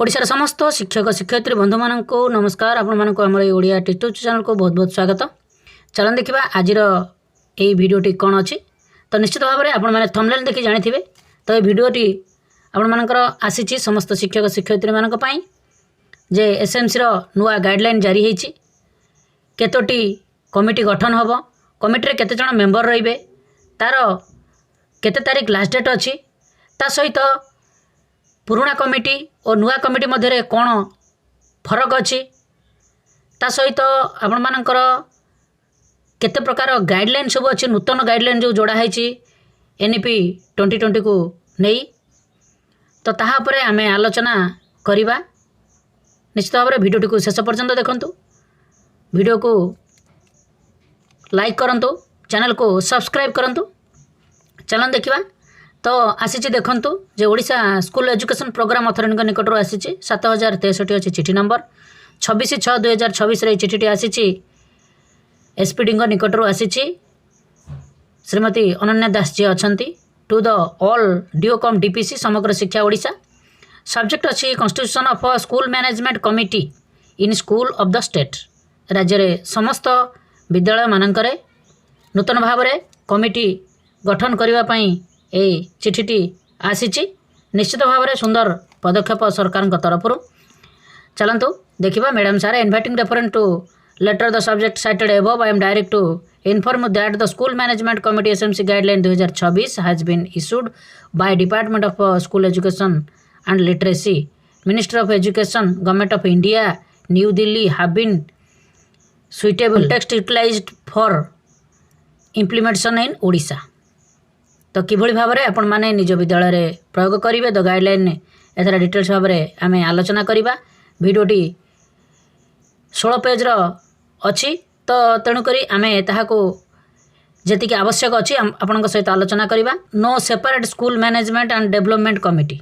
ओडिशार समस्त शिक्षक शिक्षयित्री बंधु मान को नमस्कार। आपण मानक हमर ओडिया यूट्यूब चैनल को बहुत बहुत स्वागत। चलन देखिबा आजिर एई भिडियोटी कोन अछि। तो निश्चित भाव में आपण माने थंबनेल देखि जानिथिबे। तो एई भिडियोटी आपण मानकर आसीछि समस्त शिक्षक शिक्षयित्री मानक पई जे एसएमसी रो नुआ गाइडलाइन जारी हेछि। केतोटी कमिटी गठन होबो, कमिटी रे केते जण मेंबर रहिबे, तार केते तारिख लास्ट डेट अछि, ता सहित पुराना कमिटी और नुआ कमिटी मध्य कौन फरक अच्छी, ता सहित आपण मानकर केते प्रकार गाइडलाइन सब अच्छी, नूतन गाइडलाइन जो जोड़ा है एनईपी 2020 को नहीं, तो ताहा परे आमे आलोचना करिबा। निश्चित भाव में भिडियोटी को शेष पर्यंत देखंतु, भिडियो को लाइक करंतु, चैनल को सब्सक्राइब करंतु। चलन देखिबा। तो आसीछि देखंतु जे Odisha school education programme authority निकटरू आसीछि 7063 अछि चिठी नंबर 26/6/2026 रे चिठीटी आसीछि एसपीडी निकटरू आसीछि श्रीमती अनन्या दास जी अछंती to the all DEO cum DPC Samagra Shiksha Odisha. Subject अछि constitution of school management committee in school of the state. राज्य रे समस्त विद्यालय मानकरे नूतन भाव में कमिटी गठन करबा पई ए चिठीटी आसीछि। निश्चित भाव में सुंदर पदक्षेप सरकार तरफ। चलतु देखिबा। Madam sir inviting referent to letter the subject cited above I am directed to inform that the school management committee SMC guideline 2026 has been issued by department of school education and literacy ministry of education government of India New Delhi have been suitable text utilized for implementation in Odisha. तो किभली भाव में आपण माने निज विद्यालय रे प्रयोग करिवे द गाइडलाइन एथरा डिटेल्स भाव में आमे आलोचना करिबा। भिडियोटी 16 पेज रो अछि, तो तेणु करी आमे ताहाको जेतिक आवश्यक अछि आपनक सहित आलोचना करिबा। No separate school management and development committee,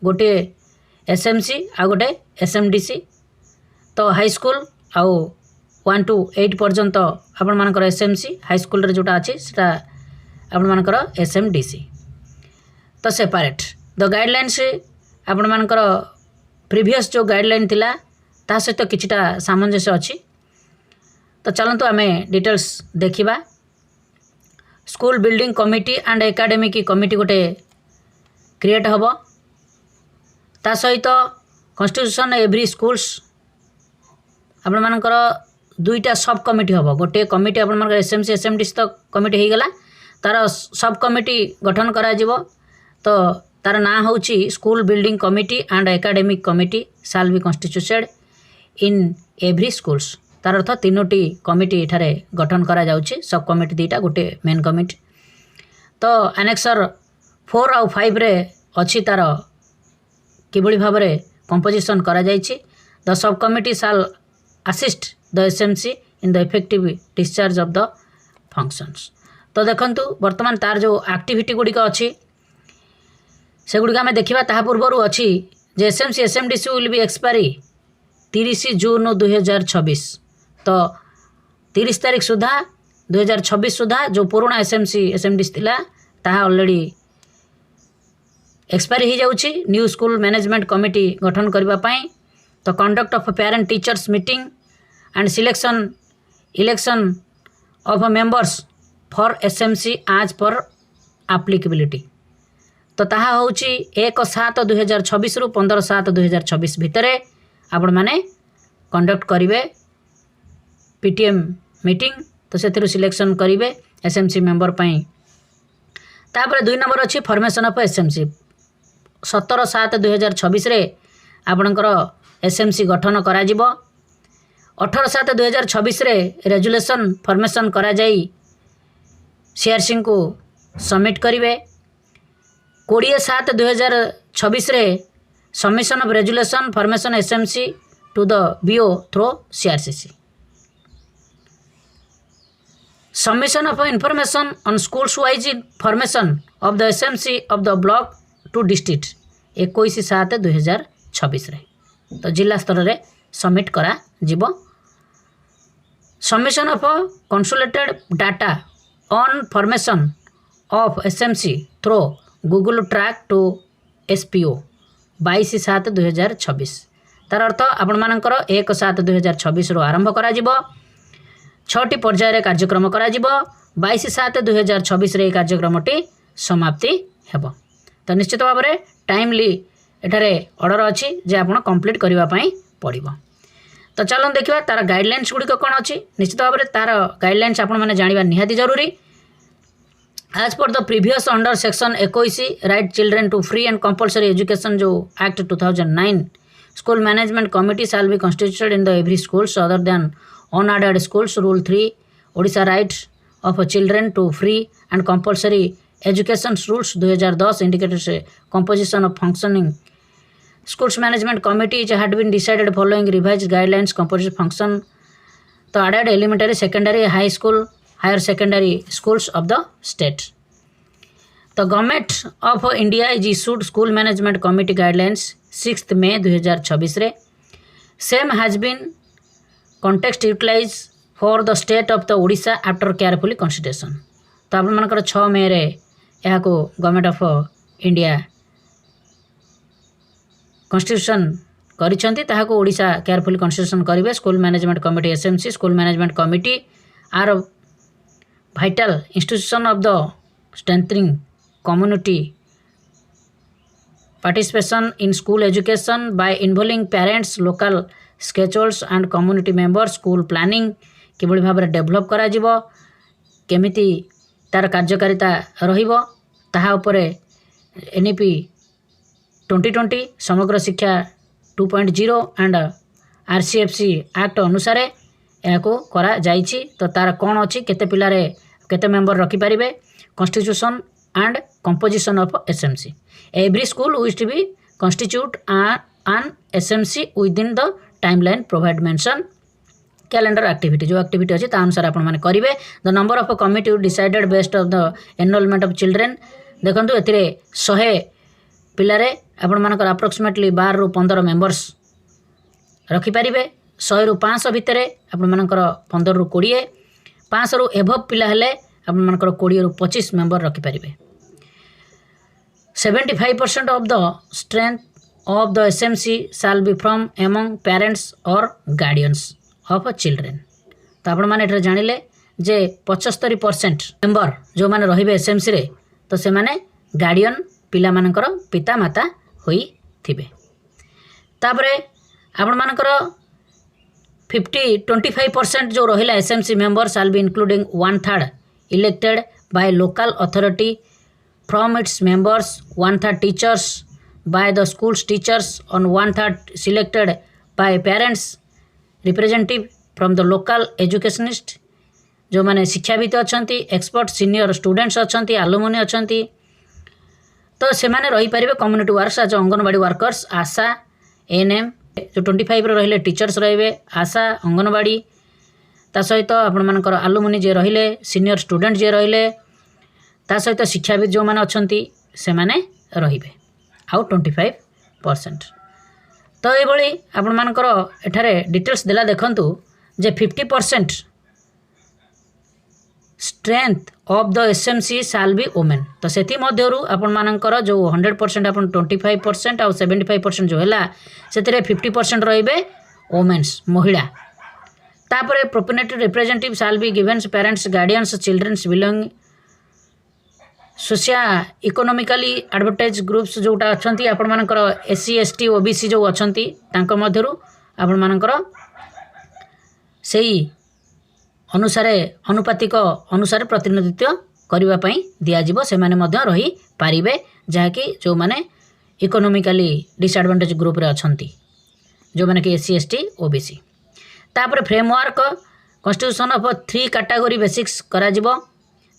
गोटे एसएमसी आ गोटे एसएमडीसी। तो हाई स्कूल आउ 1 to 8 पर्यंत आपण मानकर एसएमसी, हाई स्कूल रे जोटा अछि सेटा आपण मानकर एसएमडीसी। तो सेपरेट द गाइडलाइंस आपण मानकर प्रीवियस जो गाइडलाइन थिला ता सहित किछटा सामंजस्य अछि। तो चलंतु आमे डिटेल्स देखिबा। School building committee and academic committee गोटे क्रिएट हबो, ता सहित कॉन्स्टिट्यूशन एवरी स्कूल्स आपण मानकर दुईटा सब कमिटी हबो। गोटे कमिटी आपण मानकर एसएमसी एसएमडीसी तो कमिटी हे गला, तार सब कमिटी गठन करा जिवो। तो तार ना होची school building committee and academic committee shall be constituted in every schools. तार अर्थ तीनोटी कमिटी एठारे गठन करा जाउची, सब कमिटी दीटा गोटे मेन कमिटी। तो एनेक्सर 4 और 5 रे अछि तार किबळी भाव रे कंपोजिशन करा जाइछि। The sub committee shall assist the SMC in the effective discharge of the functions. तो देखंतु वर्तमान तार जो एक्टिविटी गुड़िक अच्छी से गुड़िक आम देखा। ता पूर्वर अच्छी जे एसएमसी एसएमडीसी विल बी एक्सपायरी 30 जून 2026। तो 30 तारीख सुधा 2026 सुधा जो पुराना एसएमसी एसएमडीसी थिला ताहा ऑलरेडी एक्सपायरी हो जाउछि। न्यू स्कूल मैनेजमेंट कमिटी गठन करबा पई तो conduct of parent teachers meeting and selection election of members for SMC आज पर एप्लिकेबिलिटी। तो ताहा होची 1/7/2026 रु 15/7/2026 भितरे आपण माने कंडक्ट करिवे पीटीएम मीटिंग। तो सेथिरु सिलेक्शन करिवे एसएमसी मेंबर पई। तापर 2 नंबर अछि फॉर्मेशन ऑफ एसएमसी 17/7/2026 रे आपणकर एसएमसी गठन करा जिवो। 18/7/2026 रे रेजुलेशन फॉर्मेशन करा जाई सीआरसी को सबमिट करेंगे। 20/7/2026 रे submission of resolution formation SMC to the BO through CRCC. Submission of information on schools wise formation of the SMC of the block to district 21/7/2026 रे तो जिला स्तर रे सबमिट करा जिवो। Submission of consolidated data on formation of SMC through Google Track to SPO 22/7/2026 तार अर्थ आपण मानकर 1/7/2026 आरंभ करा जिवो 6टी पर्यायर कार्यक्रम करा जिवो 22/7/2026 रे कार्यक्रमटी समाप्ति हेबो। तो निश्चित भाव में टाइमली एठारे ऑर्डर अच्छी जे आपण कंप्लीट करबा पई पड़िबो। तो चलो देखिए तार गाइडलाइंस गुड़िक कौन अच्छी निश्चित भाव में तार गाइडलाइंस आपण मैंने जानवा निहाती जरूरी। As per the previous under section 21 right children to free and compulsory education जो act 2009 school management committee shall be constituted in the every schools other than unaided schools rule 3 Odisha right of children to free and compulsory education rules 2010 indicated composition of functioning schools management committee had been decided following revised guidelines composition function तो added elementary secondary high school higher secondary schools of the state। तो government of India is issued school management committee guidelines 6 May 2026 रे same has been context utilize for the state of the Odisha after carefully consideration. तो आप मनकर 6 May रे यहाँ को government of India constitution करिसेंती ताहाको ओडिशा केयरफुली कंसिडरेशन करिवे। School management committee SMC school management committee are vital institution of the strengthening community participation in school education by involving parents local schedules and community members school planning किभली भाव में develop करा जिवो केमिति तार कार्यकारिता रहिबो ताहा उपरे एनईपी 2020 समग्र शिक्षा 2.0 एंड आरसीएफसी एक्ट अनुसार यहाँ करा जाइछि। तो तार कौन अच्छी केते पिलारे केते मेंबर रखिपारे constitution and composition of SMC every school which to be constitute an SMC within the timeline provide mention calendar activity जो एक्टिविटी अच्छी अनुसार आपण मैंने करेंगे। The number of committee decided based of the enrolment of children देखो ए 100 पिलारे आपण मानकर अप्रोक्सीमेटली 12 ରୁ 15 मेंबर्स रखिपारे 100 ରୁ 500 भितर आपण मानकर 15 ରୁ 20 500 ରୁ एभव पिला हेले आपण मानकर 20 ରୁ 25 मेंबर रखिपारे। 75% of the strength of the SMC shall be from among parents और गार्डियंस ऑफ चिल्ड्रेन। तो आपण माने एठरे जानिले जे 75% मेंबर जो माने रहिबे एसएमसी रे तो से माने गार्डियन पिला मानकर पिता माता होई थिबे। तापरे आपण मानकर 25% जो रहिला SMC member shall be including 1/3 elected by local authority from its members 1/3 teachers by the schools teachers on 1/3 selected by parents representative from the local educationist जो माने शिक्षाविद अछंती एक्सपर्ट सीनियर स्टूडेंट्स अछंती अलुमनी अछंती। तो से माने रही पारिबे कम्युनिटी वर्कर्स आज anganwadi workers आशा ANM जो 25 रहिले टीचर्स रहिबे आशा अंगनवाड़ी ता सहित आपण मानकर अलुमनी जे रहिले सीनियर स्टूडेंट जे रहिले ता सहित शिक्षाविद जो माने अछंती से माने रहिबे आउ 25%। तो ये भली आपण मानकर एठारे डिटेल्स देला देखंतु जे 50% strength of the SMC shall be women. तो सेति मध्यरु आपण मानकर जो 100% आपण 25% और 75% जो हैला सेतिरे 50% रहिबे वुमेन्स महिला। तापरे proportionate representative shall be given parents guardians childrens belong socially economically advantage groups जोटा अछंती आपण मानकर एससी एसटी ओबीसी जो अछंती तांको मध्यरु आपण मानकर सेही अनुसारे अनुपातिक अनुसार प्रतिनिधित्व करबा पई दिया जिवो से माने मध्य रही पारिबे जहाँकि जो माने इकोनॉमिकली डिसएडवांटेज ग्रुप रे अछंती जो माने कि एससी एसटी ओबीसी। तापर framework constitution of 3 category basics करा जिवो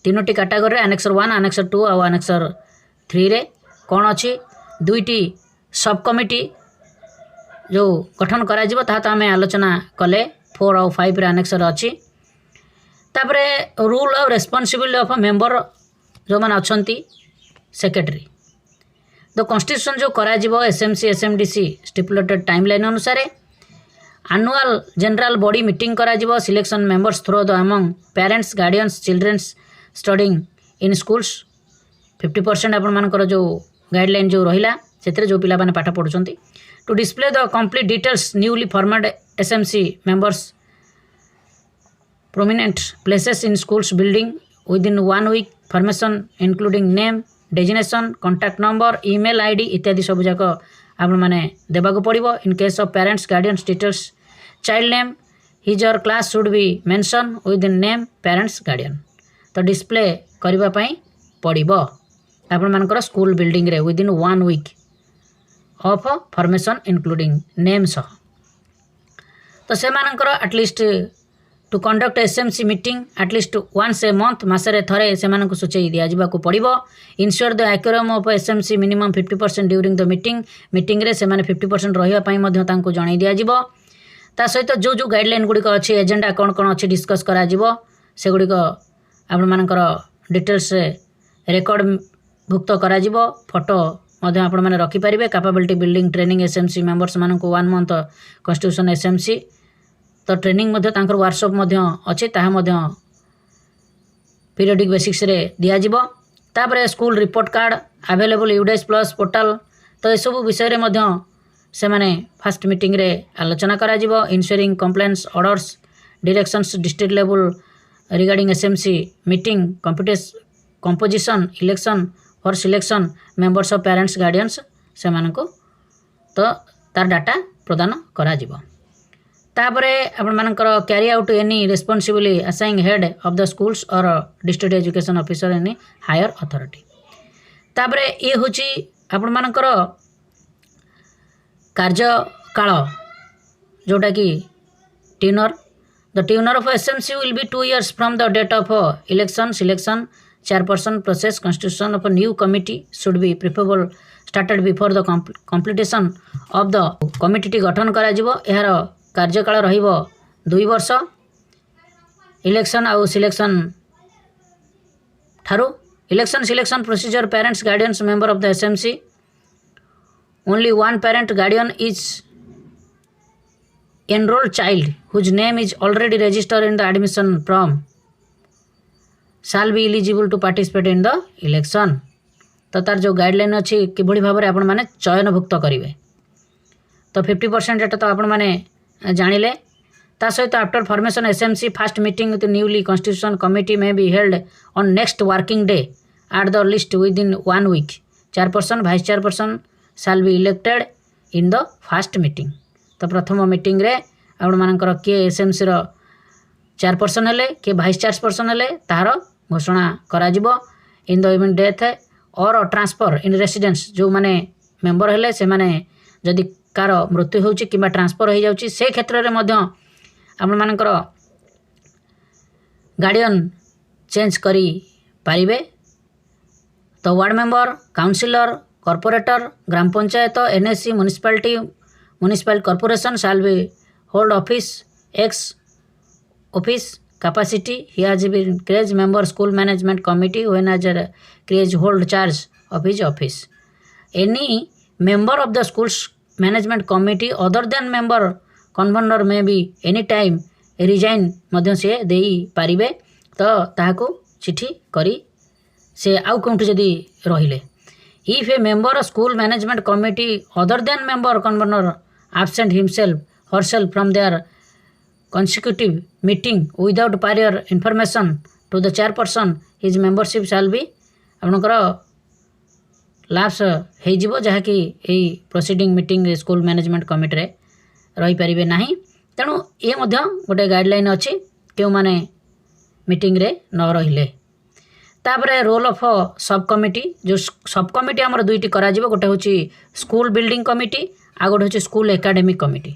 3टी कैटेगरी एनेक्सर 1 एनेक्सर 2 और एनेक्सर 3 रे कौन अच्छी 2टी सब कमिटी जो गठन करा जिवो ता आम आलोचना कले 4 और 5 रे एनेक्सर अच्छी। तापरे rule of responsibility of member जो माने अछंती सेक्रेटरी द कॉन्स्टिट्यूशन जो करा जिवो एसएमसी एसएमडीसी स्टिपुलेटेड टाइमलाइन अनुसार एनुअल जनरल बॉडी मीटिंग करा जिवो selection members through the among parents guardians childrens studying in schools 50% आपण मानकर जो गाइडलाइन जो रहिला से जो पिला पाठ पढ़ुं to display the complete details newly formed SMC members prominent places in schools building within 1 week formation including name designation contact number email id इत्यादि सब जाक आपण माने देबाको पड़िबो in case of parents guardians details child name his or class should be mentioned within name parents guardian तो display करबा पई पड़िबो आपण मानकर स्कूल बिल्डिंग रे within 1 week of formation including name सह तो से मानकर at least to conduct SMC meeting at least once a month मसरे थरे से सूचाई दि जावाक पड़ो ensure the quorum of SMC minimum 50% during the meeting रे से 50% रही जन दिज्व ता सहित जो जो गाइडलाइन गुड़िक अच्छी एजेंडा कौन कौन अच्छी डिस्कस से गुड़िक आपण मानकर डिटेल्स रेकर्ड भुक्त करा फोटो आपण मैंने रखिपारे capability building training SMC members मान 1 मंथ कॉन्स्टिट्यूशन एसएमसी तो ट्रेनिंग वर्कशॉप अच्छी पीरियडिक बेसिक्स रे दिया जिवो तापरे school report card available UDISE plus portal तो ये सब विषय में से माने फर्स्ट मीटिंग रे आलोचना करा जिवो ensuring complaints orders directions district level regarding SMC meeting composition election for selection members of parents guardians से मानको तो तार डाटा प्रदान करा जिवो तापरे आपण मानकर carry out any responsibility assigning head of the schools और district education officer any higher authority तापरे ये होची आपण मानकर कार्यकाल जोटा कि tenure the tenure of SMC will be 2 years from the date of election selection chairperson process constitution of new committee should be preferable started before the completion of the committee गठन करा जिवो यार कार्यकाल रहिबो 2 वर्ष इलेक्शन आउ selection ठारू election selection procedure parents guardians member of the SMC only one parent guardian is enrolled child whose name is already registered in the admission form shall be eligible to participate in the election तो तार जो guideline अच्छी किभली भाव में आपण माने चयनभुक्त करेंगे तो 50% डेटा तो आपण माने जानिले ता सहित after formation SMC first meeting with newly constitution committee may be held on next working day at the list within 1 week chairperson vice chairperson shall be elected in the first meeting तो प्रथम meeting रे आपण मानकर किए SMC रो chairperson हेले किए vice chairperson हेले तार घोषणा करा जिवो इन द इवेंट डेथ और ट्रांसफर इन रेसिडेंस जो माने मेंबर हेले से माने जदि कार मृत्यु होची किबा ट्रांसफर हो जाउची से क्षेत्र रे मध्य आपण मानकर गार्डियन चेंज करी पारिबे तो वार्ड मेंबर काउंसिलर कॉर्पोरेटर ग्राम panchayat NSC municipal corporation shall be hold office ex office capacity he has been craze member school management committee when as craze hold charge of his office any member of the schools management committee other than member convener में भी any time resign मध्य से देई पारिबे तो ताहाको चिठी करी से आउ कोंठी जदी रहिले if A member school management committee other than member convener absent himself herself from their consecutive meeting without prior information to the chairperson his membership shall be आपनकर लाप्स हो जिवो जहाँकि यही proceeding meeting school management committee रे रही पारिबे नाही तेणु ये मध्य गोटे गाइडलाइन अच्छी क्यों माने मीटिंग रे न रहिले तापरे रोल ऑफ सब कमिटी जो सब कमिटी आमर दुईटी करा जिवो गोटे होची स्कूल बिल्डिंग कमिटी आ गोटे होची school academic committee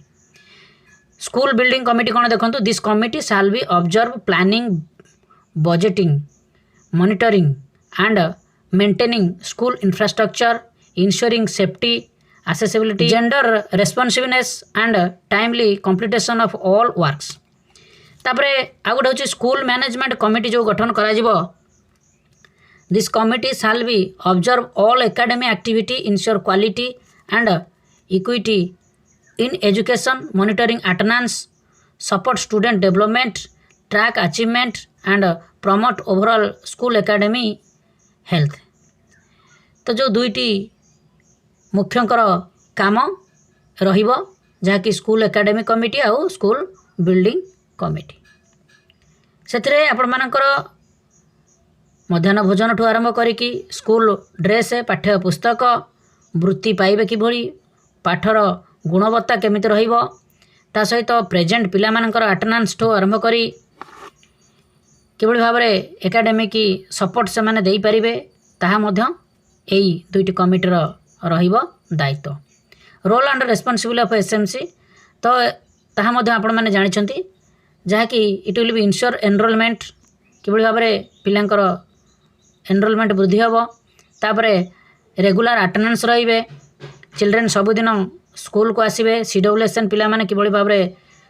school building committee कौन देखो this committee shall B observe planning budgeting monitoring and maintaining school infrastructure ensuring safety accessibility gender responsiveness and timely completion of all works तापरे आ गोटे होची school management committee जो गठन करा जिवो this committee shall B observe all academic activity ensure quality and equity in education monitoring attendance support student development track achievement and promote overall school academy health तो जो दुईटी मुख्यंकर काम रहिबो जहाँकि स्कूल एकाडेमिक कमिटी आउ स्कूल बिल्डिंग कमिटी से आपण मानकर मध्याह्न भोजन ठू आरंभ करिकी स्कूल ड्रेस पाठ्य पुस्तक वृत्ति पाइबे किभଳି पाठर गुणवत्ता केमिति रहिबो ता सहित प्रेजेंट पिला मानकर अटेंडेंस ठू आरंभ करी किभଳି भाबरे एकाडेमिक सपोर्ट से माने देई परिबे ताहा मध्य एई दुईटी कमिटीर रहिबो दायित्व। Role and responsibility of SMC तो ताहा मध्य आपण माने जानिछंती जहाँकि it will be ensure enrolment किभଳି भाबरे पिलांकर एनरोलमेंट वृद्धि हेबो तापरे रेगुलर अटेंडेंस रहिबे चिल्ड्रेन सबुदिन स्कूल को आसबे सीडब्ल्यूएसएन पिला माने किभଳି भाबरे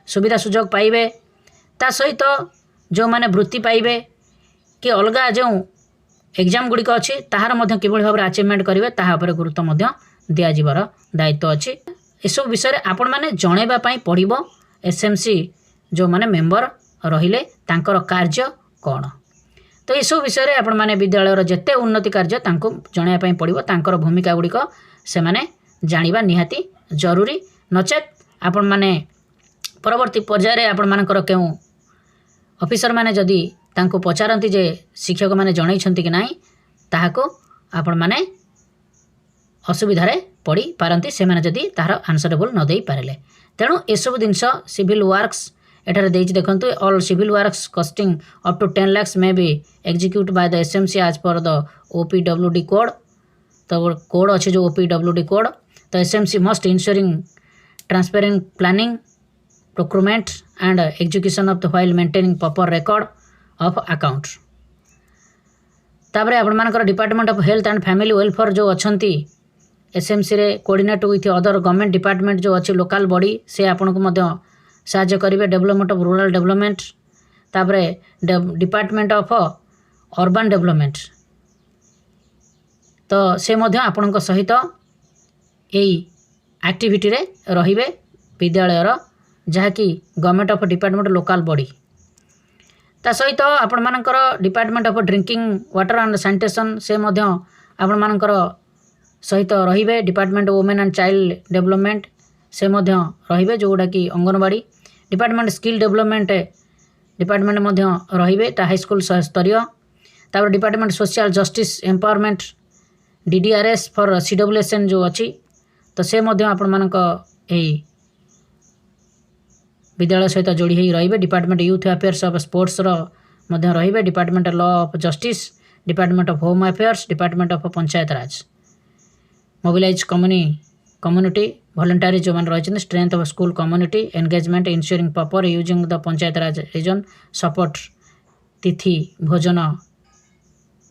सुविधा सुजोग पाइबे ता सहित जो माने वृत्ति पाइबे कि अलगा जो एग्जाम गुड़िक अच्छी ताहार मध्य किभଳି भाबरे अचीवमेंट करेंगे ताहा पर गुरुत्व मध्य दिया जिबार दायित्व अच्छी एसब विषय आपण माने जणेबा पई पड़िबो एसएमसी जो माने मेंबर रहिले तांकर कार्य कौन तो यू विषय आपण माने विद्यालय जेते उन्नति कार्य तांको जणेबा पई पड़िबो तांकर भूमिका गुड़िक से माने जानिबा निहाती जरूरी नचेत आपण माने परवर्ती पर्याय आपण मानकर केउ ऑफिसर माने जदि तांको पचारती जे शिक्षक माने जणैछंती कि नाही ताहाको आपण माने असुविधारे पड़ी पारती से माने जदि तार आंसरेबल न देई पारे तेणु एसबू जिनस सिविल वर्क्स एठारे देइछि देखंतु all civil works costing up to 10 lakhs may be execute by the SMC as per the OPWD code तो कोड अच्छे जो ओपीडब्ल्यूडी कोड तो SMC must ensuring transparent planning procurement and execution of the while maintaining proper record of account तापर आपण मानकर department of health and family welfare जो अच्छी SMC रे coordinate with other government department जो अच्छी लोकल बॉडी से आपन को मध्य साहाय्य करेंगे डेवलपमेंट ऑफ रूरल डेवलपमेंट तापर डिपार्टमेंट ऑफ अर्बन डेवलपमेंट तो से मध्य आपण को सहित यही एक्टिविटी रे रहिबे विद्यालयर जहाँकि government of department local body ता सहित आपण मानकर department of drinking water and sanitation से मध्य आपण मानकर सहित रहिबे department women and child development से मध्य रहिबे जोड़ा कि anganwadi department skill development department मध्य रहिबे ता हाई स्कूल स्तरीय तापर department social justice empowerment DDRS for CWSN जो अच्छी तो से मध्य आपण मानक एही विद्यालय सहित जोड़ी होई रहिबे department youth affairs of sports मध्य रहिबे department law of justice department of home affairs department of panchayat raj mobilize community voluntary जो मैंने रही strength of school community engagement ensuring proper using the panchayat raj region support Tithi Bhojan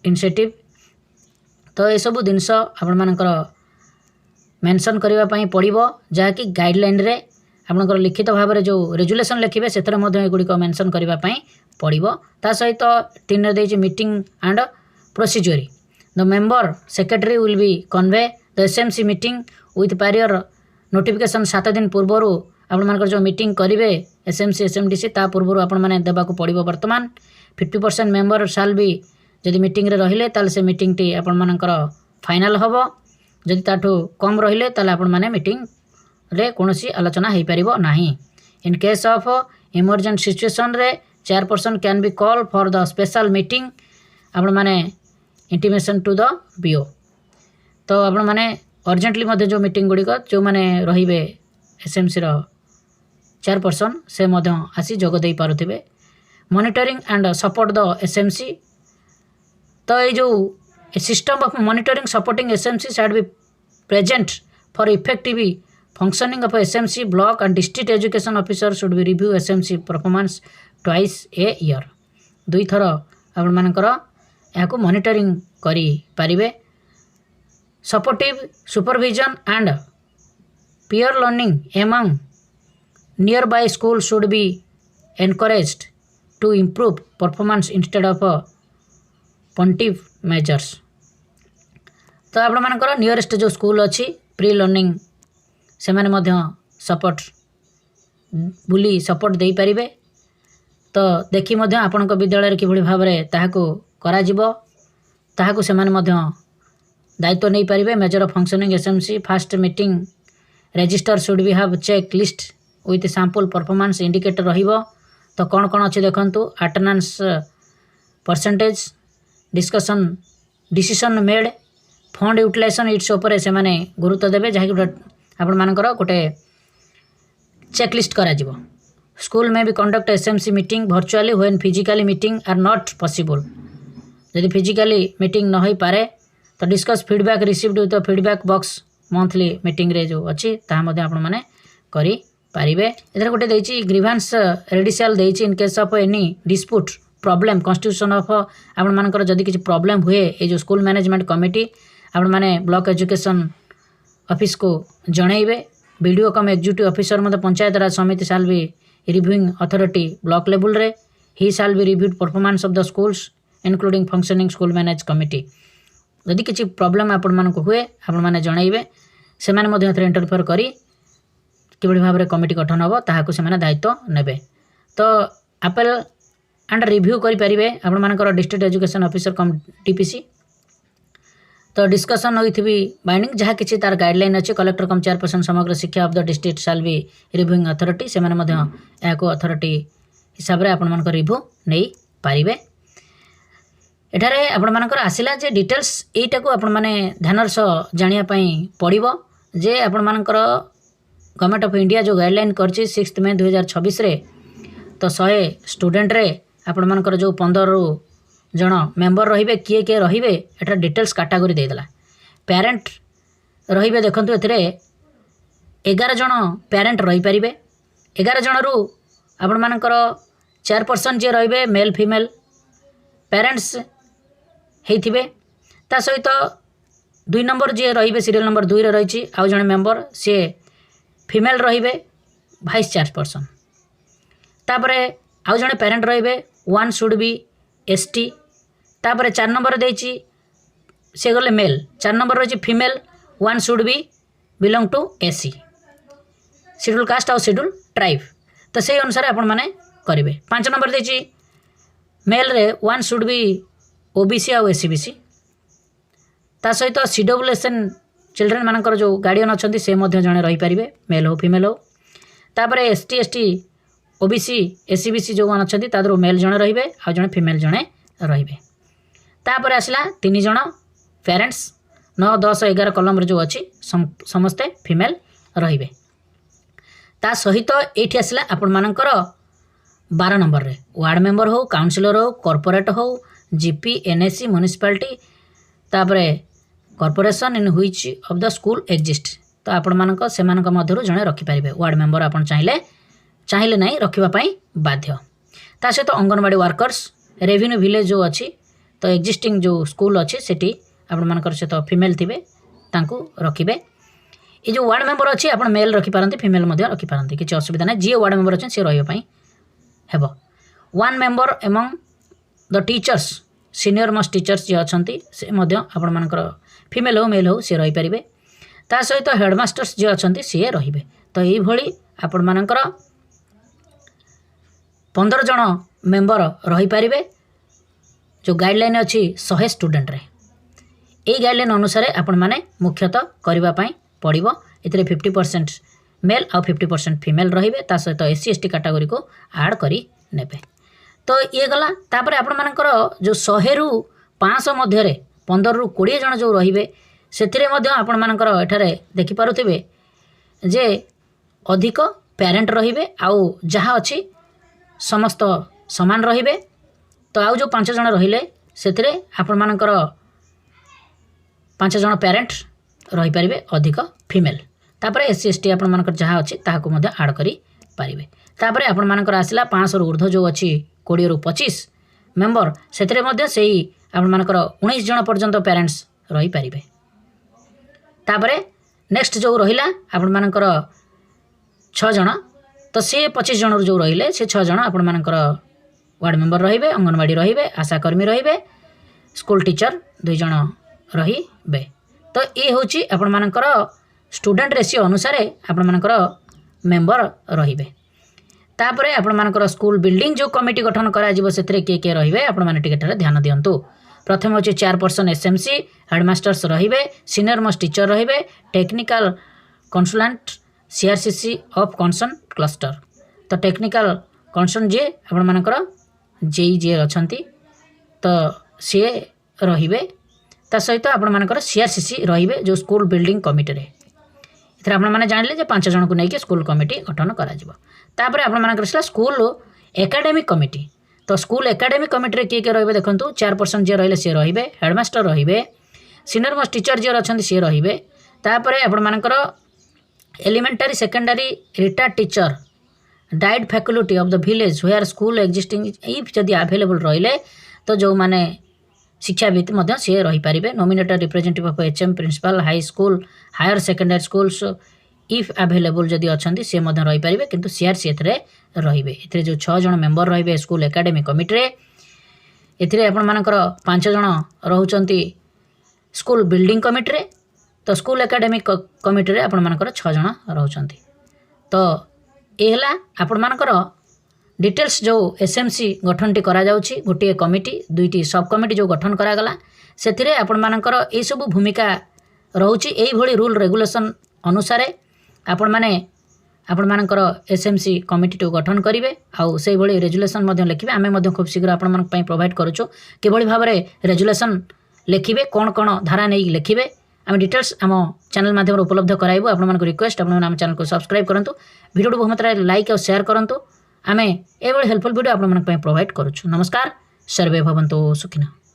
initiative तो ये सब जिनस आपण मानकर मेंशन करने पड़ो जहाँकि गाइडलाइन रे आपनकर लिखित भाव में जो रेजुलेशन लिखे से गुड़िक मेंशन करने पड़ो ता सहित 3 देती meeting and procedure the member secretary will be convey the SMC meeting with prior notification 7 दिन पूर्वर आपण मानकर जो मीटिंग करेंगे एसएमसी एसएमडीसी ता पूर्व आपण माने देबाकू पड़ो वर्तमान 50% मेंबर शाल भी जदि मीटिंग रे रहिले ताल से मीटिंग टी आपण मानकर फाइनल हबो जदि ताठू कम रहिले ताल आपण माने मीटिंग रे कोनोसी आलोचना हो पारिबो नाही in case of emergent situation रे chairperson can be call for the special meeting आपण माने इंटीमेशन टू द बीओ तो आपण माने अर्जेंटली मध्य जो मीटिंग गुड़िक जो माने रहिबे एसएमसी रो चेयरपर्सन से मध्य आसी जोग दे पारुथिबे monitoring and support the SMC तो ये जो system of monitoring supporting SMC should be present for effective functioning of SMC block and district education officer should be review SMC performance twice a year 2 थर आपण मानकर याको monitoring करी पारिबे supportive supervision and peer learning among nearby school should be encouraged to improve performance instead of punitive measures तो आपण मानकर nearest जो स्कूल अच्छी प्री लर्निंग से माने मध्य सपोर्ट बुली सपोर्ट दे पारिबे तो देखि मध्य आपणक विद्यालय किभଳି भाव में ताहाको करा जिवो ताहाको से माने मध्य दायित्व नहीं पारे। Measure of functioning SMC first meeting register should be have check list with sample performance indicator रहिबो। तो कौन कौन अच्छे देखंतु attendance percentage discussion decision made fund utilisation its ऊपर से माने गुरुत्व देवे जहाँकि आपण मानकर गोटे चेकलिस्ट करा जिवो। स्कूल में भी conduct SMC meeting virtually when physically meeting are not possible. यदि फिजिकली मीटिंग न हो पारे तो discuss feedback received with feedback box monthly meeting रे जो अच्छी ताहा मध्ये आपण माने करि पारिबे। एथर गोटे देछि ग्रीवेंस रेडिशियल देछि in case of any dispute problem constitution of आपण मानकर जदि किछि प्रॉब्लम हुए ए जो स्कूल मैनेजमेंट कमिटी आपण माने ब्लॉक एजुकेशन ऑफिस को जणैबे। वीडियो कम एग्जीक्यूटिव ऑफिसर मते panchayat raj samiti shall be reviewing authority block level रे he shall be reviewed performance of the schools including functioning school manage committee. यदि किसी प्रॉब्लम आपण मानक हुए आपण माने जणैबे से माने मध्ये इंटरफेयर करी किबड़ी भाव में कमिटी गठन हम ताहाकु से माने दायित्व नेबे। तो अपील एंड रिव्यू करि परिबे आपण मानकर डिस्ट्रिक्ट एजुकेशन ऑफिसर कम टीपीसी। तो डिस्कशन होती बाइंडिंग जहाँ किसी तार गाइडलाइन अच्छी कलेक्टर कम चेयरपर्सन समग्र शिक्षा of the district shall be reviewing authority से अथॉरिटी हिसाब से आपण मानकर रिव्यू नहीं पारिबे। एठारे आपण मानकर आसिला जे डिटेल्स एटा को आपण माने ध्यान सह जानिया पई पड़िबो जे आपण मानकर गवर्नमेंट ऑफ इंडिया जो गाइडलाइन करछि 6 मई 2026 रे तो 100 स्टूडेंट रे आपण मानकर जो 15 जन मेंबर रहिबे किए रहिबे एटा डिटेल्स कैटेगरी दे देला। पेरेंट रहिबे देखंतु एथिरे 11 जन पेरेंट रहि परिबे। 11 जन रु आपण मानकर चेयरपर्सन जे रहिबे मेल फीमेल पेरेंट्स हेथिबे। ता सहित 2 नंबर जे रहिबे सीरियल नंबर 2 रे रहिछि आउ जने मेंबर से फीमेल रहिबे वाइस चेयरपर्सन। तापरे आउ जने पेरेंट रहिबे 1 शुड बी एसटी। तापरे 4 नंबर देछि से गले मेल 4 नंबर रहिछि female 1 should be belong to SC schedule caste आउ शेड्यूल ट्राइब। तो से अनुसार आपण माने करिवे। 5 नंबर देछि मेल रे 1 शुड बी ओबीसी आउ एसीबीसी। ता सहित सीडब्ल्यूएसएन चिल्ड्रेन मानकर जो गार्डियन अच्छा से जड़े रही पारे मेल हो फीमेल हो। तापरे एसटी एसटी ओबीसी एसीबीसी जो अच्छा तादर मेल जड़े रे आ जड़े फीमेल जड़े रे। तापर आसला 3 जन पेरेंट्स 9 10 11 कलम जो अच्छी समस्ते फीमेल रे। ता सहित ये आसला आपण मानकर 12 नंबर रे वार्ड मेंबर हो काउंसिलर हो कॉर्पोरेट हो जीपी एनएससी म्युनिसिपालिटी तापरे corporation in which of the school exist. तो आपण मानक से मध्यरु जड़े रखिपारे वार्ड मेंबर आपण चाहिए नहीं रखापी बाध्य। ता सहित अंगनवाड़ी वर्कर्स रेवेन्यू विलेज जो अच्छी तो एग्जिस्टिंग जो स्कूल अच्छी सेठी आपण मानकर सहित फीमेल थिबे तांकू रखिबे। ये जो वार्ड मेंबर अच्छी आप मेल रखिपारती फीमेल रखिपारती किसी असुविधा ना जी वार्ड मेंबर अच्छे सी रही हेब। 1 member among the teachers senior most teachers जी अच्छा से आपण मानकर फीमेल हो मेल हो सी रही पारे। ता सहित हेडमास्टर्स जी अच्छा सी रे। तो ये आपण मानकर 15 जन मेंबर रही पारे जो गाइडलाइन अच्छी 100 स्टूडेंट रे। यही गाइडलाइन अनुसार आपण माने मुख्यतः करने पड़ो। ये 50% मेल आउ 50% फीमेल रे। ता सहित एससी एसटी कैटेगरी को ऐड करी नेबे। तो ये गला तापर आपण मानकर जो 100 रु 500 मध्य 15 रु 20 जन जो रे से आपण मानकर एठारे देखि पारुथिबे जे अधिक पेरेंट रे आउ जहाँ अच्छी समस्त समान रे। तो आउ जो 5 जन रहिले सेथिरे आपण मानकर 5 जन पेरेंट रही पारिबे अधिक फीमेल। तापर एससी एसटी आपण मानकर जहाँ अच्छी ताहाकु मध्य ऐड करी पारिबे। तापर आपण मानकर आसिला 500 रु ऊर्ध्व जो अच्छी 20 रु 25 मेंबर सेथिरे मध्य सेही आपण मानकर 19 जन पर्यंत पेरेंट्स रही पारिबे। तापर नेक्स्ट जो रहिला आपण मानकर 6 जन तो से 25 जन जो रहिले से 6 जन आपण मानकर वार्ड मेंबर रे अंगनवाड़ी रे आशाकर्मी रे स्कूल टीचर 2 जन रे। तो ये हूँ आपण मानकर स्टूडेंट रेशियो अनुसार आपण मानकर मेंबर रे। तापर आपण मानकर स्कूल बिल्डिंग जो कमिटी गठन करा जिवो सेतरे के रे आपण माने टिके ध्यान दियंतु। प्रथम हूँ चेयरपर्सन एसएमसी हेडमास्टर्स रे सीनियर मोस्ट टीचर रे technical consultant CRCC of concern cluster तो टेक्निकल कंसर्न जी आपण मानकर जेई जी अच्छी तो सी रे ता सहित आपण मानकर सीआरसीसी रे जो स्कूल बिल्डिंग कमिटी रे इथर आपण माने जानले जे 5 जन को लेकिन स्कूल कमिटी गठन करा जिवो तापर आपण मानकर स्कूल एकाडेमिक कमिटी तो स्कूल एकाडेमिक कमिटी रे किए रे देखंतु चेयरपर्सन जे रहिले से रे हेडमास्टर रे सीनियर मोस्ट टीचर जे अच्छी सी रे तापर आपण मानकर elementary secondary retired teacher DIET faculty of the village where school existing if जदि अवेलेबल रहिले तो जो माने शिक्षाविद सी रही पारे nominated representative of HM principal high school higher secondary schools if available जदि अच्छा सी रही पारे किंतु सीआरसी रे जो 6 जन मेंबर रे स्कूल एकाडेमिक कमिटी रे एथिरे आपण मानकर 5 जन रहउचंती स्कूल बिल्डिंग कमिटी रे तो स्कूल एकाडेमिक कमिटी रे आपण मानकर 6 जन रहउचंती तो एहला आपण मानकर डिटेल्स जो एसएमसी गठन टी करा जाउछि गोटे कमिटी दुईटी सब कमिटी जो गठन करा गला सेथिरे आपण मानकर ए सब भूमिका रहउछि एई भली रूल रेगुलेशन अनुसार आपण माने आपण मानकर एसएमसी कमिटी तो गठन करिवे आउ से भली रेजुलेशन मध्ये लिखिबे आमे मध्ये खूब शीघ्र आपण मानक पई प्रोवाइड करूछु के भली भाबरे रेजुलेशन लिखिबे कोन कोन धारा नै लिखिबे आम डिटेल्स आम चैनल माध्यम उपलब्ध कराइबु आपण मानक रिक्वेस्ट आपण आम चैनल को सब्सक्राइब करंतु वीडियो को बहुत मात्रा लाइक और शेयर करंतु आमे एभली हेल्पफुल वीडियो आपण मानक पई प्रोवाइड करूछु नमस्कार सर्वे भवन्तु सुखिनः।